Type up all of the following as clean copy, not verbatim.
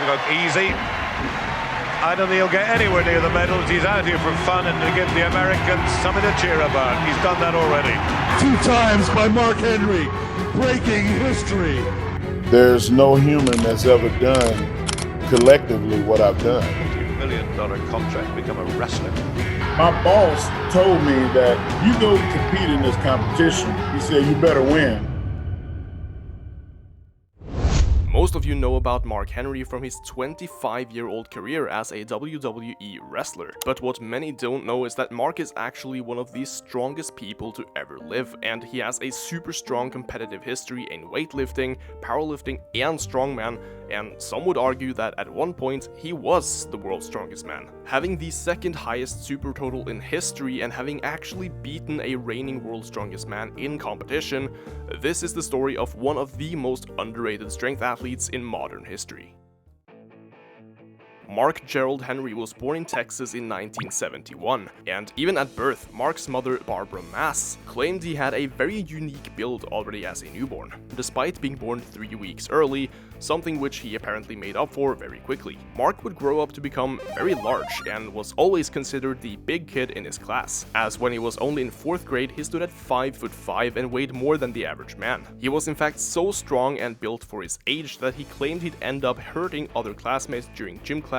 look easy. I don't think he'll get anywhere near the medals. He's out here for fun and to give the Americans something to cheer about. He's done that already. 2 times by Mark Henry, breaking history. There's no human that's ever done collectively what I've done. $2 million contract, become a wrestler. My boss told me that you go compete in this competition. He said you better win. Most of you know about Mark Henry from his 25-year-old career as a WWE wrestler, but what many don't know is that Mark is actually one of the strongest people to ever live, and he has a super strong competitive history in weightlifting, powerlifting, and strongman, and some would argue that at one point he was the world's strongest man. Having the second highest super total in history and having actually beaten a reigning world's strongest man in competition, this is the story of one of the most underrated strength athletes in modern history. Mark Gerald Henry was born in Texas in 1971, and even at birth, Mark's mother, Barbara Mass, claimed he had a very unique build already as a newborn, despite being born 3 weeks early, something which he apparently made up for very quickly. Mark would grow up to become very large and was always considered the big kid in his class, as when he was only in 4th grade he stood at 5'5" and weighed more than the average man. He was in fact so strong and built for his age that he claimed he'd end up hurting other classmates during gym class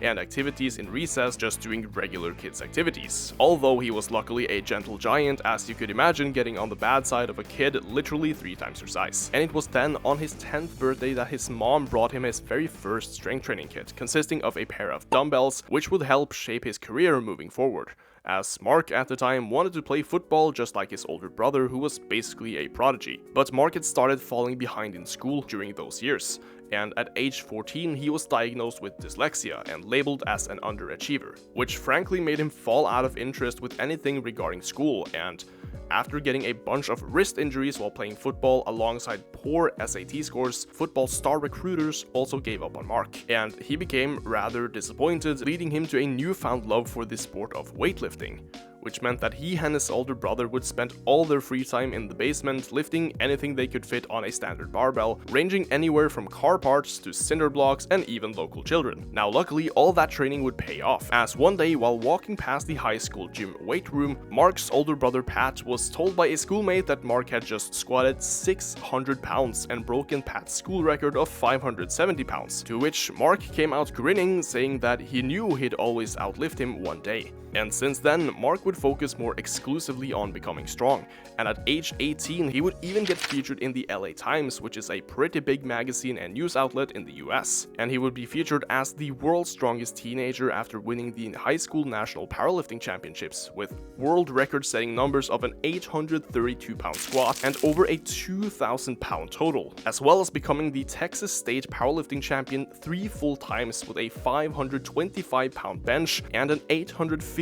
and activities in recess just doing regular kids activities. Although he was luckily a gentle giant, as you could imagine, getting on the bad side of a kid literally 3 times her size. And it was then on his 10th birthday that his mom brought him his very first strength training kit, consisting of a pair of dumbbells, which would help shape his career moving forward, as Mark at the time wanted to play football just like his older brother, who was basically a prodigy. But Mark had started falling behind in school during those years, and at age 14 he was diagnosed with dyslexia and labeled as an underachiever, which frankly made him fall out of interest with anything regarding school, and after getting a bunch of wrist injuries while playing football alongside poor SAT scores, football star recruiters also gave up on Mark, and he became rather disappointed, leading him to a newfound love for the sport of weightlifting, which meant that he and his older brother would spend all their free time in the basement lifting anything they could fit on a standard barbell, ranging anywhere from car parts to cinder blocks and even local children. Now luckily, all that training would pay off, as one day while walking past the high school gym weight room, Mark's older brother Pat was told by a schoolmate that Mark had just squatted 600 pounds and broken Pat's school record of 570 pounds, to which Mark came out grinning, saying that he knew he'd always outlift him one day. And since then, Mark would focus more exclusively on becoming strong, and at age 18 he would even get featured in the LA Times, which is a pretty big magazine and news outlet in the US, and he would be featured as the world's strongest teenager after winning the high school national powerlifting championships with world record-setting numbers of an 832-pound squat and over a 2,000-pound total, as well as becoming the Texas state powerlifting champion 3 full times with a 525-pound bench and an 815-pound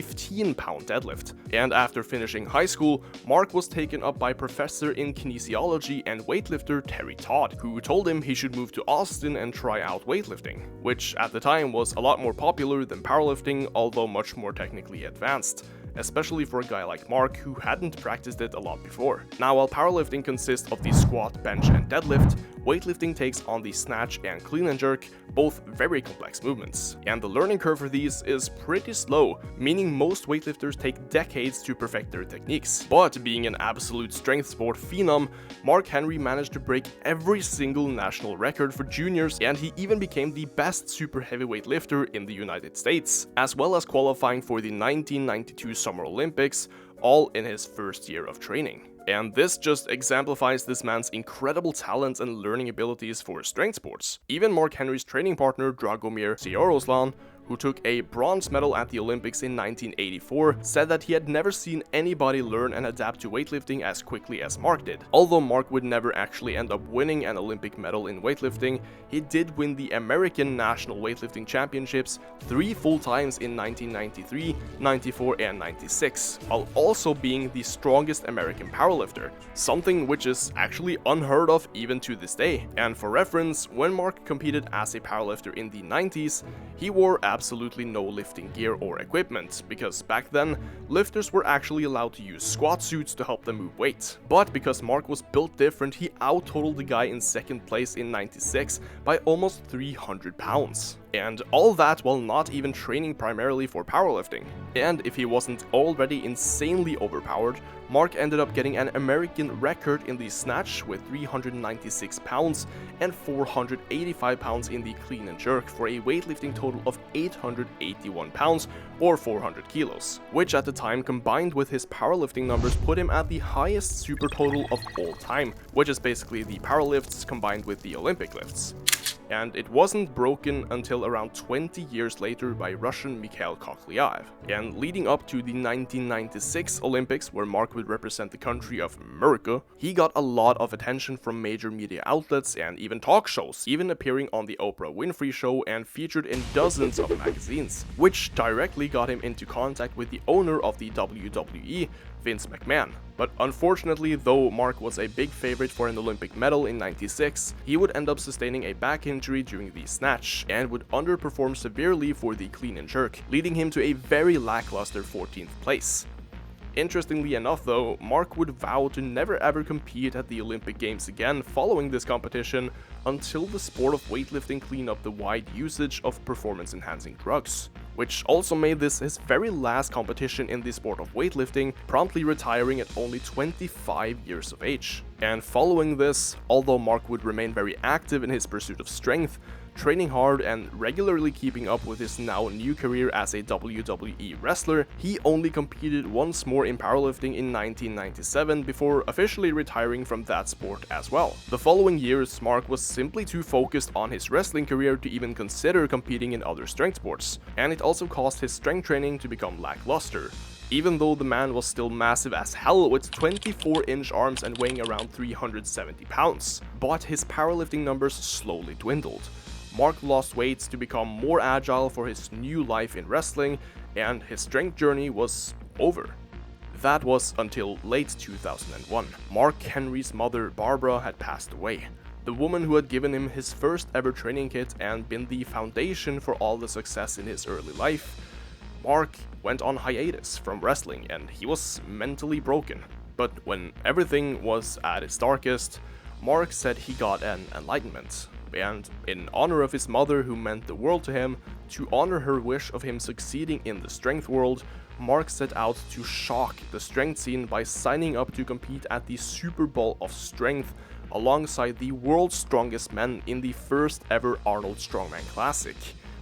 deadlift. And after finishing high school, Mark was taken up by professor in kinesiology and weightlifter Terry Todd, who told him he should move to Austin and try out weightlifting, which at the time was a lot more popular than powerlifting, although much more technically advanced, especially for a guy like Mark who hadn't practiced it a lot before. Now, while powerlifting consists of the squat, bench, and deadlift, weightlifting takes on the snatch and clean and jerk, both very complex movements. And the learning curve for these is pretty slow, meaning most weightlifters take decades to perfect their techniques. But being an absolute strength sport phenom, Mark Henry managed to break every single national record for juniors, and he even became the best super heavyweight lifter in the United States, as well as qualifying for the 1992 Summer Olympics, all in his first year of training. And this just exemplifies this man's incredible talent and learning abilities for strength sports. Even Mark Henry's training partner Dragomir Sioroslan, who took a bronze medal at the Olympics in 1984, said that he had never seen anybody learn and adapt to weightlifting as quickly as Mark did. Although Mark would never actually end up winning an Olympic medal in weightlifting, he did win the American National Weightlifting Championships 3 full times in 1993, 94, and 96, while also being the strongest American powerlifter, something which is actually unheard of even to this day. And for reference, when Mark competed as a powerlifter in the 90s, he wore absolutely no lifting gear or equipment, because back then, lifters were actually allowed to use squat suits to help them move weight. But because Mark was built different, he out-totaled the guy in second place in 96 by almost 300 pounds. And all that while not even training primarily for powerlifting. And if he wasn't already insanely overpowered, Mark ended up getting an American record in the snatch with 396 pounds and 485 pounds in the clean and jerk for a weightlifting total of 881 pounds or 400 kilos, which at the time combined with his powerlifting numbers put him at the highest super total of all time, which is basically the powerlifts combined with the Olympic lifts. And it wasn't broken until around 20 years later by Russian Mikhail Koklyaev. And leading up to the 1996 Olympics, where Mark would represent the country of America, he got a lot of attention from major media outlets and even talk shows, even appearing on the Oprah Winfrey Show and featured in dozens of magazines, which directly got him into contact with the owner of the WWE, Vince McMahon. But unfortunately, though Mark was a big favorite for an Olympic medal in 96, he would end up sustaining a back injury during the snatch and would underperform severely for the clean and jerk, leading him to a very lackluster 14th place. Interestingly enough though, Mark would vow to never ever compete at the Olympic Games again following this competition until the sport of weightlifting cleaned up the wide usage of performance-enhancing drugs, which also made this his very last competition in the sport of weightlifting, promptly retiring at only 25 years of age. And following this, although Mark would remain very active in his pursuit of strength, training hard and regularly keeping up with his now new career as a WWE wrestler, he only competed once more in powerlifting in 1997 before officially retiring from that sport as well. The following years, Mark was simply too focused on his wrestling career to even consider competing in other strength sports, and it also caused his strength training to become lackluster. Even though the man was still massive as hell with 24-inch arms and weighing around 370 pounds, but his powerlifting numbers slowly dwindled. Mark lost weight to become more agile for his new life in wrestling, and his strength journey was over. That was until late 2001. Mark Henry's mother, Barbara, had passed away. The woman who had given him his first ever training kit and been the foundation for all the success in his early life. Mark went on hiatus from wrestling and he was mentally broken. But when everything was at its darkest, Mark said he got an enlightenment. And in honor of his mother who meant the world to him, to honor her wish of him succeeding in the strength world, Mark set out to shock the strength scene by signing up to compete at the Super Bowl of Strength alongside the world's strongest men in the first ever Arnold Strongman Classic,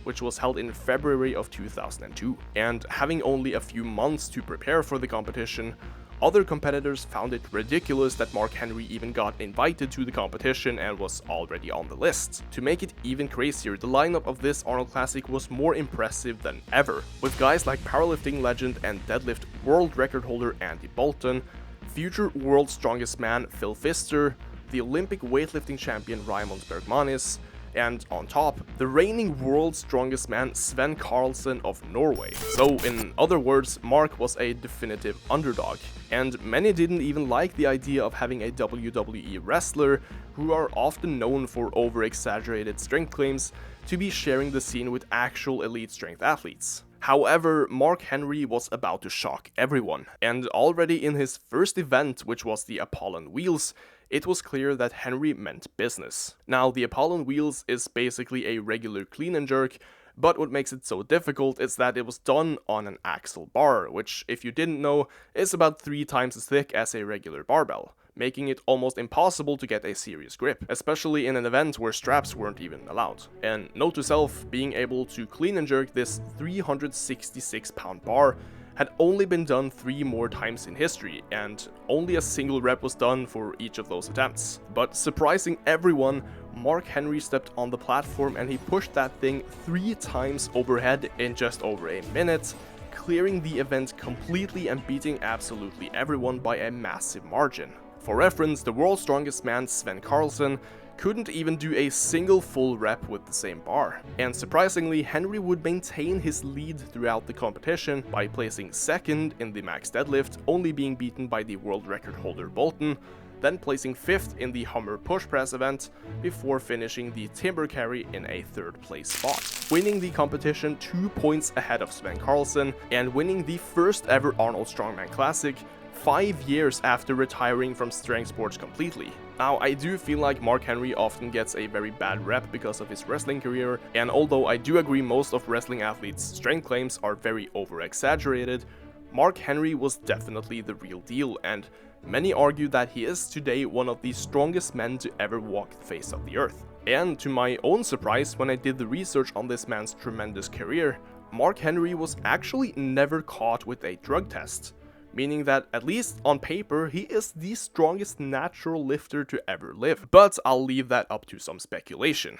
which was held in February of 2002. And having only a few months to prepare for the competition, other competitors found it ridiculous that Mark Henry even got invited to the competition and was already on the list. To make it even crazier, the lineup of this Arnold Classic was more impressive than ever, with guys like powerlifting legend and deadlift world record holder Andy Bolton, future world's strongest man Phil Pfister, the Olympic weightlifting champion Raymond Bergmanis, and on top, the reigning world's strongest man Sven Karlsen of Norway. So in other words, Mark was a definitive underdog, and many didn't even like the idea of having a WWE wrestler, who are often known for over-exaggerated strength claims, to be sharing the scene with actual elite strength athletes. However, Mark Henry was about to shock everyone, and already in his first event, which was the Apollon Wheels, it was clear that Henry meant business. Now, the Apollon Wheels is basically a regular clean and jerk, but what makes it so difficult is that it was done on an axle bar, which, if you didn't know, is about 3 times as thick as a regular barbell, making it almost impossible to get a serious grip, especially in an event where straps weren't even allowed. And note to self, being able to clean and jerk this 366-pound bar had only been done 3 more times in history, and only a single rep was done for each of those attempts. But surprising everyone, Mark Henry stepped on the platform and he pushed that thing 3 times overhead in just over a minute, clearing the event completely and beating absolutely everyone by a massive margin. For reference, the world's strongest man Sven Karlsen couldn't even do a single full rep with the same bar. And surprisingly, Henry would maintain his lead throughout the competition by placing second in the max deadlift, only being beaten by the world record holder Bolton, then placing 5th in the Hummer push press event before finishing the timber carry in a 3rd place spot, winning the competition 2 points ahead of Sven Karlsson and winning the first ever Arnold Strongman Classic 5 years after retiring from strength sports completely. Now, I do feel like Mark Henry often gets a very bad rep because of his wrestling career, and although I do agree most of wrestling athletes' strength claims are very over-exaggerated, Mark Henry was definitely the real deal, and many argue that he is today one of the strongest men to ever walk the face of the earth. And to my own surprise, when I did the research on this man's tremendous career, Mark Henry was actually never caught with a drug test, meaning that, at least on paper, he is the strongest natural lifter to ever live. But I'll leave that up to some speculation.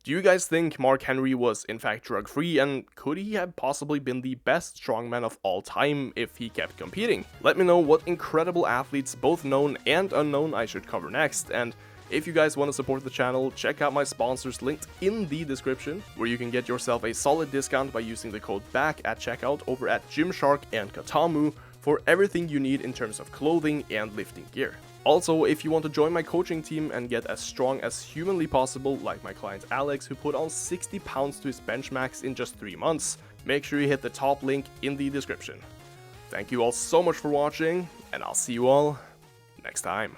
Do you guys think Mark Henry was in fact drug-free, and could he have possibly been the best strongman of all time if he kept competing? Let me know what incredible athletes, both known and unknown, I should cover next, and if you guys want to support the channel, check out my sponsors linked in the description, where you can get yourself a solid discount by using the code BACK at checkout over at Gymshark and Katamu for everything you need in terms of clothing and lifting gear. Also, if you want to join my coaching team and get as strong as humanly possible, like my client Alex, who put on 60 pounds to his bench max in just 3 months, make sure you hit the top link in the description. Thank you all so much for watching, and I'll see you all next time.